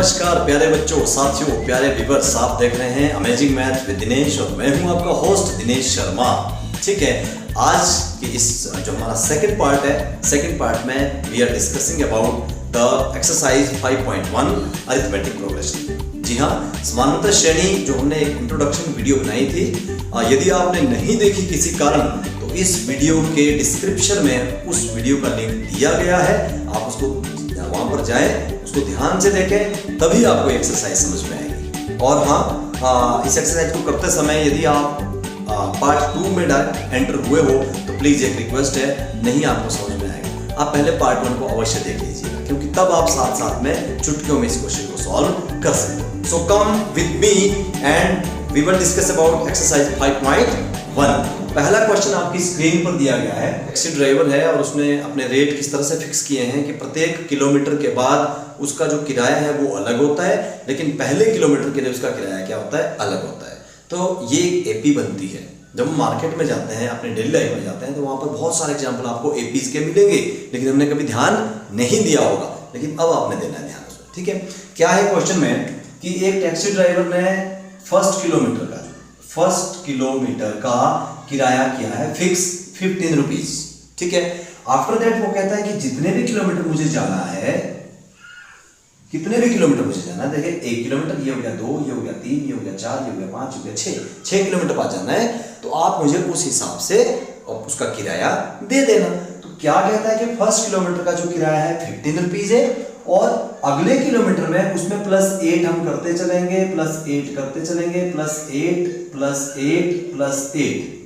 नमस्कार प्यारे बच्चों, साथियों, प्यारे व्यूअर्स, आप देख रहे हैं अमेजिंग मैथ विद दिनेश और मैं हूं आपका होस्ट दिनेश शर्मा। ठीक है, आज की इस जो हमारा सेकंड पार्ट है, सेकंड पार्ट में we are discussing about the exercise 5.1 arithmetic progression. जी हाँ, समानांतर श्रेणी जो हमने एक इंट्रोडक्शन वीडियो बनाई थी, यदि आपने नहीं देखी किसी कारण तो इस वीडियो के डिस्क्रिप्शन में उस वीडियो का लिंक दिया गया है, आप उसको वहां पर जाएं, उसको ध्यान से देखें, तभी आपको एक्सरसाइज समझ में आएगी। और हाँ, इस एक्सरसाइज को करते समय यदि आप पार्ट 2 में एंटर हुए हो तो प्लीज एक रिक्वेस्ट है, नहीं आपको समझ में आएगा, आप पहले पार्ट 1 को अवश्य देख लीजिएगा, क्योंकि तब आप साथ साथ में चुटकियों में इस क्वेश्चन को सॉल्व कर सकते हो। So come with me and we will discuss about exercise 5.1। पहला क्वेश्चन आपकी स्क्रीन पर दिया गया है। टैक्सी ड्राइवर है और उसने अपने रेट किस तरह से फिक्स किए हैं कि प्रत्येक किलोमीटर के बाद उसका जो किराया है वो अलग होता है, लेकिन पहले किलोमीटर के लिए उसका किराया क्या होता है, अलग होता है। तो ये एक एपी बनती है। जब हम मार्केट में जाते हैं, अपने डेली लाइफ में जाते हैं, तो वहाँ पर बहुत सारे एग्जाम्पल आपको एपीज के मिलेंगे, लेकिन हमने कभी ध्यान नहीं दिया होगा, लेकिन अब आपने देना है ध्यान उसमें। ठीक है, क्या है क्वेश्चन में कि एक टैक्सी ड्राइवर ने फर्स्ट किलोमीटर का किराया किया है फिक्स 15 रुपीज। ठीक है, आफ्टर दैट वो कहता है कि जितने भी किलोमीटर मुझे जाना है, कितने भी किलोमीटर मुझे जाना है, देखिए 1 किलोमीटर, ये हो गया 2, ये हो गया 3, ये हो गया 4, ये हो गया 5, ये हो गया 6 किलोमीटर बाद जाना है, तो आप मुझे उस हिसाब से उसका किराया दे देना। तो क्या कहता है कि फर्स्ट किलोमीटर का जो किराया है 15 रुपीज है, और अगले किलोमीटर में उसमें +8 हम करते चलेंगे, +8 करते चलेंगे, +8 +8 +8।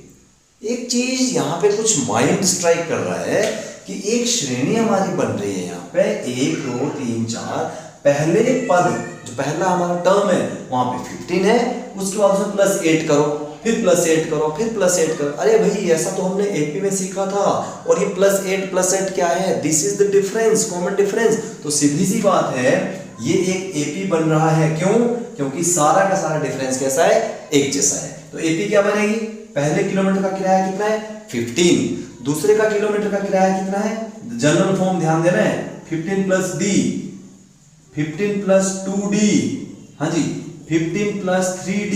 एक चीज यहाँ पे कुछ माइंड स्ट्राइक कर रहा है कि एक श्रेणी हमारी बन रही है यहाँ पे 1 2 3 4, पहले पद जो पहला हमारा टर्म है वहां पे 15 है, उसके बाद उसमें +8 करो, फिर +8 करो, फिर +8 करो। अरे भाई, ऐसा तो हमने एपी में सीखा था, और ये +8 क्या है, this is the difference, common difference. तो सीधी सी बात है, ये एक एपी बन रहा है। क्यों? क्योंकि सारा का सारा डिफरेंस कैसा है, एक जैसा है। तो एपी क्या बनेगी, पहले किलोमीटर का किराया कितना है 15, दूसरे का किलोमीटर का किराया कितना है, जनरल फॉर्म ध्यान देना है, 15 + d, 15 + 2d, हाँ जी, 15 + 3d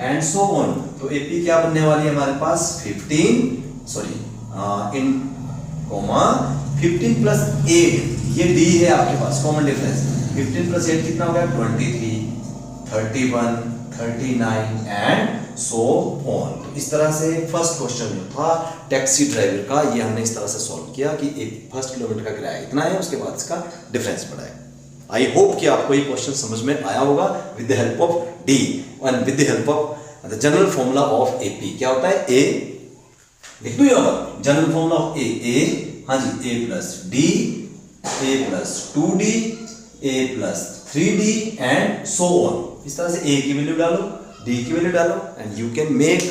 एंड सो ऑन। तो एपी क्या बनने वाली है हमारे पास 15 + 8, ये d है आपके पास, कॉमन डिफरेंस। 15 + 8 कितना हो गया, 23, 31, 39 एंड सो ऑन। तो इस तरह से फर्स्ट क्वेश्चन जो था टैक्सी ड्राइवर का, ये हमने इस तरह से सॉल्व किया कि एक फर्स्ट किलोमीटर का किराया इतना है, उसके बाद इसका डिफरेंस पड़ा है। आई होप कि आपको ये क्वेश्चन समझ में आया होगा with the help of D and with the help of the general formula of AP. क्या होता है, ए लिख दो यहाँ पर, जनरल फॉर्मूला ऑफ ए, हाँ जी, a + d, a + 2d, a + 3d and so on. इस तरह से a की वैल्यू डालो, d की वैल्यू डालो, एंड यू कैन मेक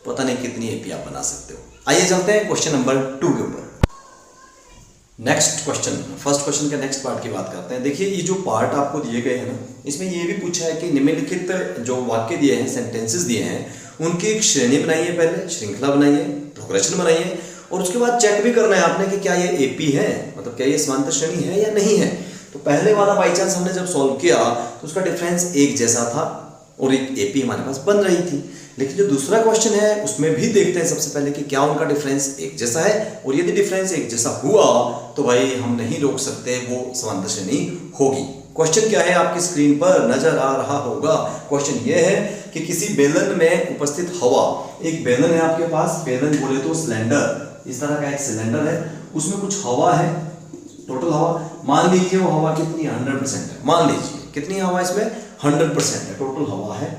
पता नहीं कितनी एपी आप बना सकते हो। आइए चलते हैं क्वेश्चन नंबर 2 के ऊपर। नेक्स्ट क्वेश्चन, फर्स्ट क्वेश्चन के नेक्स्ट पार्ट की बात करते हैं। देखिए, ये जो पार्ट आपको दिए गए हैं ना, इसमें ये भी पूछा है कि निम्नलिखित जो वाक्य दिए हैं, सेंटेंसेस दिए हैं, उनकी एक श्रेणी बनाइए, पहले श्रृंखला बनाइए, प्रोग्रेशन बनाइए, और उसके बाद चेक भी करना है आपने कि क्या ये एपी है, मतलब क्या ये समांतर श्रेणी है या नहीं है। तो पहले वाला बाई चांस हमने जब सॉल्व किया तो उसका डिफरेंस एक जैसा था और एक एपी हमारे पास बन रही थी, लेकिन जो दूसरा क्वेश्चन है उसमें भी देखते हैं सबसे पहले कि क्या उनका डिफरेंस एक जैसा है, और यदि डिफरेंस एक जैसा हुआ तो भाई हम नहीं रोक सकते, वो समांतर श्रेणी होगी। क्वेश्चन क्या है, आपकी स्क्रीन पर नजर आ रहा होगा। क्वेश्चन ये है कि किसी बेलन में उपस्थित हवा, एक बेलन है आपके पास, बेलन बोले तो सिलेंडर, इस तरह का एक सिलेंडर है, उसमें कुछ हवा है, टोटल हवा मान लीजिए वो हवा कितनी 100% है, मान लीजिए कितनी हवा इसमें 100% है, टोटल हवा है।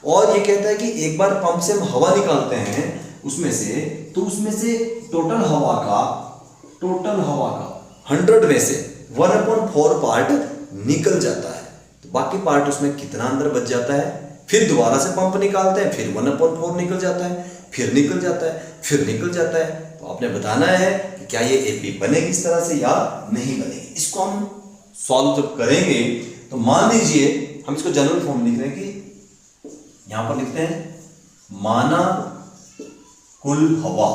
और ये कहता है कि एक बार पंप से हम हवा निकालते हैं उसमें से, तो उसमें से टोटल हवा का 100 में से 1/4 पार्ट निकल जाता है, तो बाकी पार्ट उसमें कितना अंदर बच जाता है। फिर दोबारा से पंप निकालते हैं, फिर 1/4 निकल जाता है, फिर निकल जाता है, फिर निकल जाता है। तो आपने बताना है कि क्या ये एपी बनेगी इस तरह से या नहीं बनेगी। इसको हम सॉल्व जब करेंगे तो मान लीजिए हम इसको जनरल फॉर्म लिख रहे हैं कि यहां पर लिखते हैं माना कुल हवा,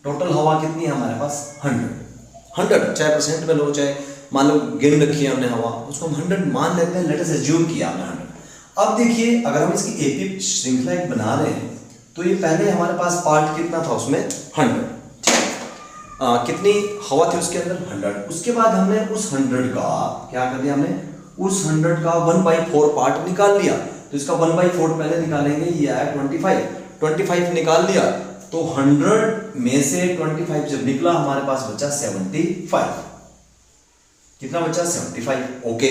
टोटल हवा कितनी है हमारे पास 100, चाहे % में लो चाहे मान लो गिन रखी है हमने हवा, उसको हम 100 मान लेते हैं, लेट अस अज्यूम किया हमने 100। अब देखिए अगर हम इसकी एपी श्रृंखला एक बना रहे हैं तो ये पहले हमारे पास पार्ट कितना था उसमें 100, कितनी हवा थी उसके अंदर 100। उसके बाद हमने उस 100 का क्या कर दिया, हमने उस 100 का 1/4 पार्ट निकाल लिया। तो इसका 1/4 पहले निकालेंगे, ये आया 25 निकाल लिया तो 100 में से 25 जब निकला हमारे पास बचा 75। कितना बचा 75। ओके,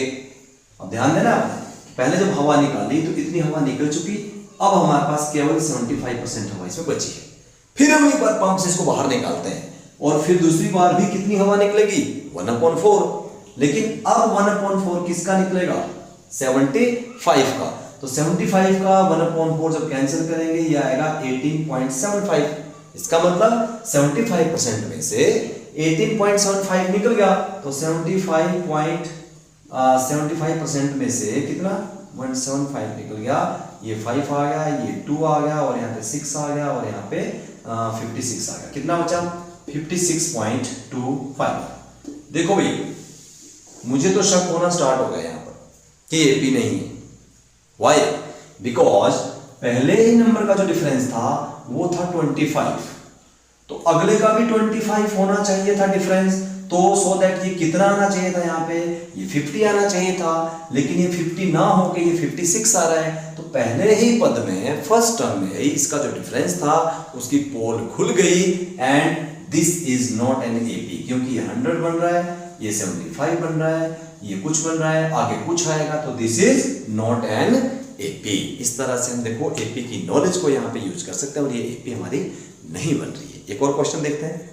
अब ध्यान देना आपने, पहले जब हवा निकाली तो इतनी हवा निकल चुकी, अब हमारे पास केवल 75% हवा इसमें बची है। फिर हम एक बार पंप से इसको बाहर निकालते हैं और फिर दूसरी बार भी कितनी हवा निकलेगी 1/4, लेकिन अब 1/4 किसका निकलेगा 75 का। तो 75 का 1/4 जब कैंसिल करेंगे ये आएगा 18.75। इसका मतलब 75% में से 18.75 निकल गया, तो 75% में से कितना 175 निकल गया, ये 5 आ गया, ये 2 आ गया और यहाँ पे 6 आ गया और यहाँ पे 56 आ गया। कितना बचा 56.25। देखो भाई मुझे तो शक होना स्टार्ट हो गया यहाँ पर कि एपी नहीं है। वाई? बिकॉज पहले ही नंबर का जो डिफरेंस था वो था 25, तो अगले का भी 25 होना चाहिए था डिफरेंस, तो सो दैट ये कितना आना चाहिए था, यहाँ पे ये 50 आना चाहिए था, लेकिन ये 50 ना होके ये 56 आ रहा है। तो पहले ही पद में फर्स्ट टर्म में ही इसका जो डिफरेंस था उसकी पोल खुल गई and this is not an AP, क्योंकि ये 100 बन रहा है, ये 75 बन रहा है, ये कुछ बन रहा है, आगे कुछ आएगा, तो this is not an AP. इस तरह से हम देखो एपी की नॉलेज को यहाँ पे यूज कर सकते हैं और ये एपी हमारी नहीं बन रही है। एक और क्वेश्चन देखते हैं।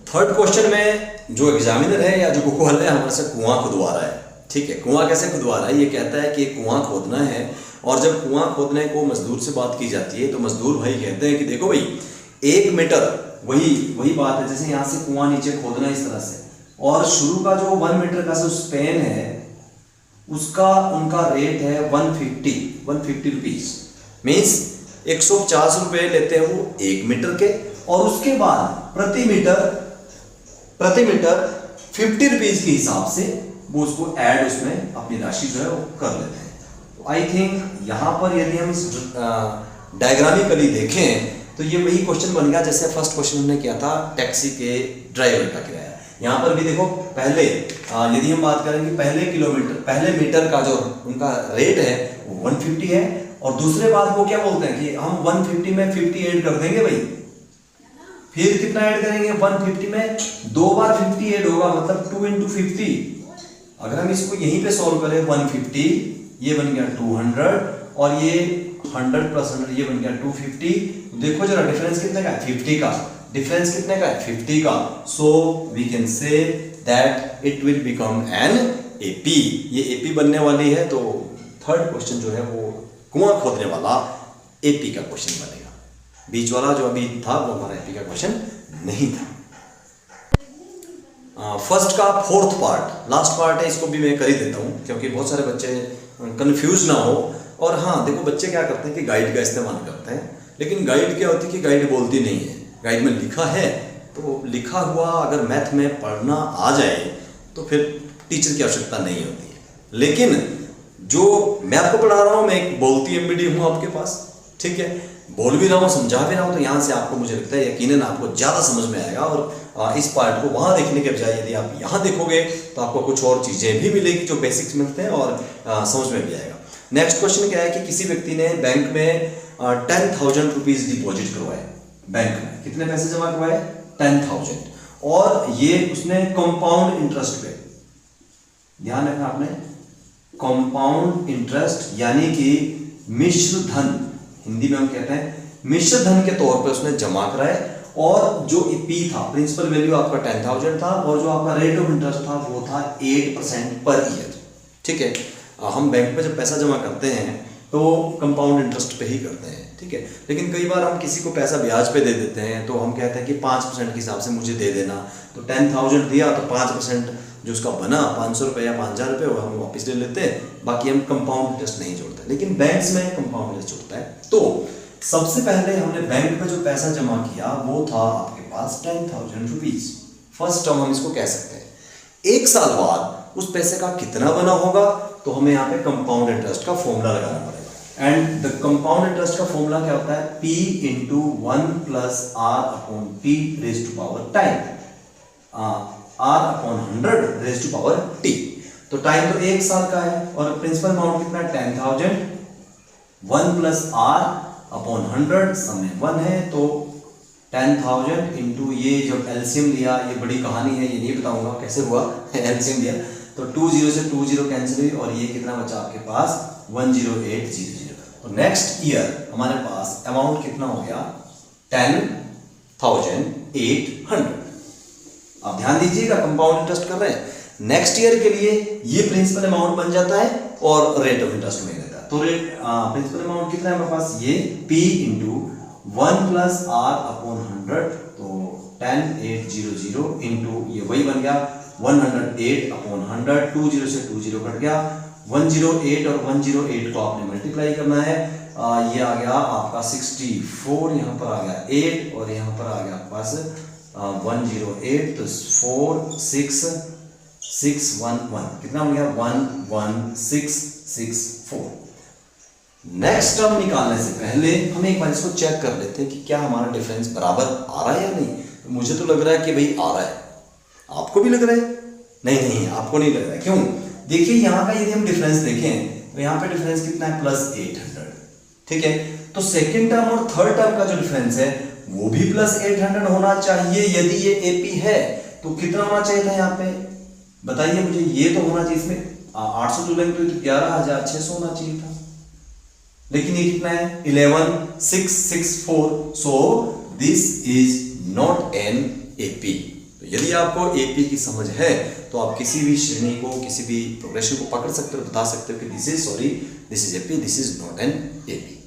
थर्ड क्वेश्चन में जो एग्जामिनर है या जो गूगल है हमारे से कुआं खुदवा रहा है। ठीक है, कुआं कैसे खुदवा रहा है, ये कहता है कि कुआं खोदना है और जब कुआं खोदने को मजदूर से बात की जाती है तो मजदूर भाई कहते हैं कि देखो भाई 1 मीटर, वही बात है जैसे यहाँ से कुआं नीचे खोदना इस तरह से, और शुरू का जो 1 मीटर का जो स्पेन है उसका उनका रेट है 150 रुपीज, मीन्स 150 रुपए लेते हैं वो 1 मीटर के, और उसके बाद प्रति मीटर 50 रुपीज के हिसाब से वो उसको ऐड उसमें अपनी राशि जो है वो कर लेते हैं। तो आई थिंक यहाँ पर यदि हम इस डायग्रामिकली देखें तो ये वही क्वेश्चन बन गया जैसे फर्स्ट क्वेश्चन हमने किया था टैक्सी के ड्राइवर का किराया। यहाँ पर भी देखो पहले यदि हम बात करेंगे पहले मीटर का जो उनका रेट है वो 150 है, और दूसरे बात वो क्या बोलते हैं कि हम 150 में 50 ऐड कर देंगे भाई, फिर कितना ऐड करेंगे 150 में 2 बार 50 ऐड होगा, मतलब 2 × 50। अगर हम इसको यहीं पे सॉल्व करें 150, ये बन गया 200 और ये 100 + 100 ये बन गया 250। देखो जरा डिफरेंस कितने का है 50 का, डिफरेंस कितने का है 50 का। So we can say that it will become an AP, ये एपी बनने वाली है। तो थर्ड क्वेश्चन जो है वो कुआं खोदने वाला एपी का क्वेश्चन बनेगा। बीच वाला जो अभी था वो हमारा एपी का क्वेश्चन नहीं था। फर्स्ट का फोर्थ पार्ट लास्ट पार्ट है, इसको भी मैं कर ही देता हूँ क्योंकि बहुत सारे बच्चे कंफ्यूज ना हो। और हाँ देखो बच्चे क्या करते हैं कि गाइड का इस्तेमाल करते हैं, लेकिन गाइड क्या होती है कि गाइड बोलती नहीं है, गाइड में लिखा है तो लिखा हुआ अगर मैथ में पढ़ना आ जाए तो फिर टीचर की आवश्यकता नहीं होती है। लेकिन जो मैं आपको पढ़ा रहा हूँ मैं एक बोलती एमबीडी हूँ आपके पास, ठीक है, बोल भी रहा हूँ समझा भी रहा हूँ, तो यहाँ से आपको मुझे लगता है यकीनन आपको ज़्यादा समझ में आएगा। और इस पार्ट को वहाँ देखने के बजाय यदि आप यहाँ देखोगे तो आपको कुछ और चीज़ें भी मिलेगी जो बेसिक्स मिलते हैं और समझ में भी आएगा। नेक्स्ट क्वेश्चन क्या है कि किसी व्यक्ति ने बैंक में 10,000 रुपीज डिपॉजिट करवाए, बैंक में कितने पैसे जमा करवाए 10,000, और ये उसने कंपाउंड इंटरेस्ट पे, ध्यान रखना आपने, कंपाउंड इंटरेस्ट यानी कि मिश्र धन, हिंदी में हम कहते हैं मिश्र धन के तौर पे उसने जमा कराए, और जो पी था प्रिंसिपल वैल्यू आपका 10,000 था और जो आपका रेट ऑफ इंटरेस्ट था वो था 8% पर ईयर। ठीक है, हम बैंक में जब पैसा जमा करते हैं तो कंपाउंड इंटरेस्ट पे ही करते हैं, ठीक है, लेकिन कई बार हम किसी को पैसा ब्याज पे दे देते हैं तो हम कहते हैं कि 5% के हिसाब से मुझे दे देना, तो 10,000 दिया तो 5% जो उसका बना 500 रुपये या 5,000 रुपये वो हम वापस ले लेते हैं, बाकी हम कंपाउंड इंटरेस्ट नहीं जोड़ते, लेकिन बैंक्स में कंपाउंड इंटरेस्ट जोड़ता है। तो सबसे पहले हमने बैंक में जो पैसा जमा किया वो था आपके पास 10,000 रुपीज, फर्स्ट टर्म हम इसको कह सकते हैं। 1 साल बाद उस पैसे का कितना बना होगा, तो हमें यहाँ पे कंपाउंड इंटरेस्ट का फॉर्मूला लगाना पड़ेगा। एंड द कंपाउंड इंटरेस्ट का फॉर्मूला क्या होता है, P into 1 plus R upon T raise to power time, R upon 100 raise to power T। तो टाइम तो 1 साल का है और प्रिंसिपल अमाउंट कितना है 10,000, 1 प्लस R अपॉन 100 समय 1 है, तो 10,000 इंटू ये जब एलसीएम लिया, ये बड़ी कहानी है, ये नहीं बताऊंगा कैसे हुआ एलसीएम लिया, तो 20 से 20 कैंसिल हुई और ये कितना बचा आपके पास 10800। तो नेक्स्ट ईयर हमारे पास अमाउंट कितना हो गया 10,800। अब ध्यान दीजिएगा कंपाउंड इंटरेस्ट कर रहे हैं, नेक्स्ट ईयर के लिए ये प्रिंसिपल अमाउंट बन जाता है और रेट ऑफ इंटरेस्ट में रहता है। तो रेट प्रिंसिपल अमाउंट कितना है हमारे पास, ये P into 1 plus R upon 100, तो 10,800 इंटू ये वही बन गया 108 अपॉन 100, 20 से 20 कट गया, 108 और 108 को आपने मल्टीप्लाई करना है, ये आ गया आपका 64, यहाँ पर आ गया 8 और यहाँ पर आ गया आपके पास 108, तो 46611 कितना हो गया 11664। नेक्स्ट टर्म निकालने से पहले हम एक बार इसको चेक कर लेते हैं कि क्या हमारा डिफरेंस बराबर आ रहा है या नहीं। तो मुझे तो लग रहा है कि भाई आ रहा है, आपको भी लग रहा है? नहीं आपको नहीं लग रहा है, क्यों? देखिए यहाँ का यदि हम डिफरेंस देखें तो यहाँ पे डिफरेंस कितना है +800, ठीक है। तो सेकंड टर्म और थर्ड टर्म का जो डिफरेंस है वो भी +800 होना चाहिए। यदि ये AP है तो कितना होना चाहिए था यहाँ पे, बताइए मुझे। ये तो होना चाहिए, इसमें 800 जोड़ेंगे तो 11,600 होना चाहिए था, लेकिन ये कितना है 11,664। So this is not an AP। तो यदि आपको AP की समझ है तो आप किसी भी श्रेणी को, किसी भी प्रोग्रेशन को पकड़ सकते हो, बता सकते हो कि this is AP, this is not an AP।